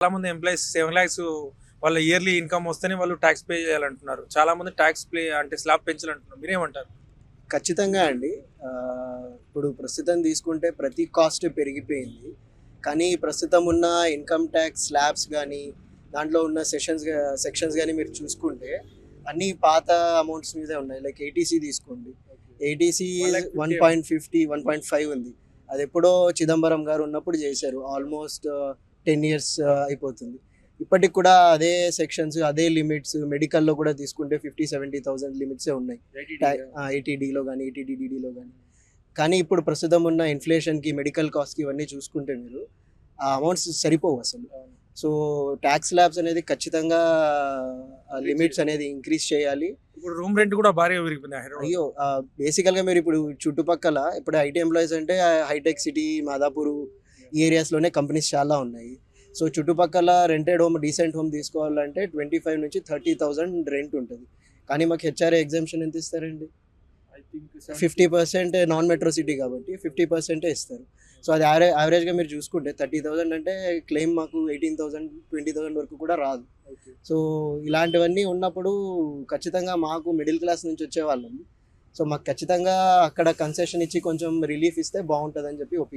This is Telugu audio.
చాలా మంది ఎంప్లాయీస్ 7 lakhs వాళ్ళ ఇయర్లీ ఇన్కమ్ వస్తేనే వాళ్ళు ట్యాక్స్ పే చేయాలంటున్నారు. చాలా మంది ట్యాక్స్ ప్లే అంటే స్లాబ్ పెంచాలంటున్నారు. మీరేమంటారు? ఖచ్చితంగా అండి. ఇప్పుడు ప్రస్తుతం తీసుకుంటే ప్రతి కాస్ట్ పెరిగిపోయింది. కానీ ప్రస్తుతం ఉన్న ఇన్‌కమ్ ట్యాక్స్ స్లాబ్స్ గానీ, దాంట్లో ఉన్న సెక్షన్స్ గానీ మీరు చూసుకుంటే అన్నీ పాత అమౌంట్స్ మీదే ఉన్నాయి. లైక్ ఏటీసీ తీసుకోండి. ఏటీసీ 1.50, 1.5 ఉంది. అదెప్పుడో చిదంబరం గారు ఉన్నప్పుడు చేశారు. ఆల్మోస్ట్ 10 ఇయర్స్ అయిపోతుంది. ఇప్పటికి కూడా అదే సెక్షన్స్, అదే లిమిట్స్ మెడికల్‌లో కూడా తీసుకుంటే 50,000-70,000 లిమిట్సే ఉన్నాయి. ఏటీడీలో కానీ ఏటీడీడీలో కానీ ఇప్పుడు ప్రస్తుతం ఉన్న ఇన్ఫ్లేషన్కి మెడికల్ కాస్ట్కి ఇవన్నీ చూసుకుంటే మీరు ఆ అమౌంట్స్ సరిపోవు అసలు. సో ట్యాక్స్ స్లాబ్స్ అనేది ఖచ్చితంగా లిమిట్స్ అనేది ఇంక్రీజ్ చేయాలి. ఇప్పుడు రూమ్ రెంట్ కూడా భారీగా పెరిగిపోయింది హైదరాబాద్. అయ్యో, బేసికల్గా మీరు ఇప్పుడు చుట్టుపక్కల ఇప్పుడు ఐటీ ఎంప్లాయీస్ అంటే హైటెక్ సిటీ, మాదాపూర్ ఈ ఏరియాస్లోనే కంపెనీస్ చాలా ఉన్నాయి. సో చుట్టుపక్కల రెంటెడ్ హోమ్, డీసెంట్ హోమ్ తీసుకోవాలంటే 25,000-30,000 రెంట్ ఉంటుంది. కానీ మాకు హెచ్ఆర్ఏ ఎగ్జామ్షన్ ఎంత ఇస్తారండి? 50% నాన్ మెట్రో సిటీ కాబట్టి 50% ఇస్తారు. సో అది యావరేజ్గా మీరు చూసుకుంటే 30,000 అంటే క్లెయిమ్ మాకు 18,000, 20,000 వరకు కూడా రాదు. సో ఇలాంటివన్నీ ఉన్నప్పుడు ఖచ్చితంగా మాకు మిడిల్ క్లాస్ నుంచి వచ్చే వాళ్ళం. సో మాకు ఖచ్చితంగా అక్కడ కన్సెషన్ ఇచ్చి కొంచెం రిలీఫ్ ఇస్తే బాగుంటుందని చెప్పి ఒపీనియన్.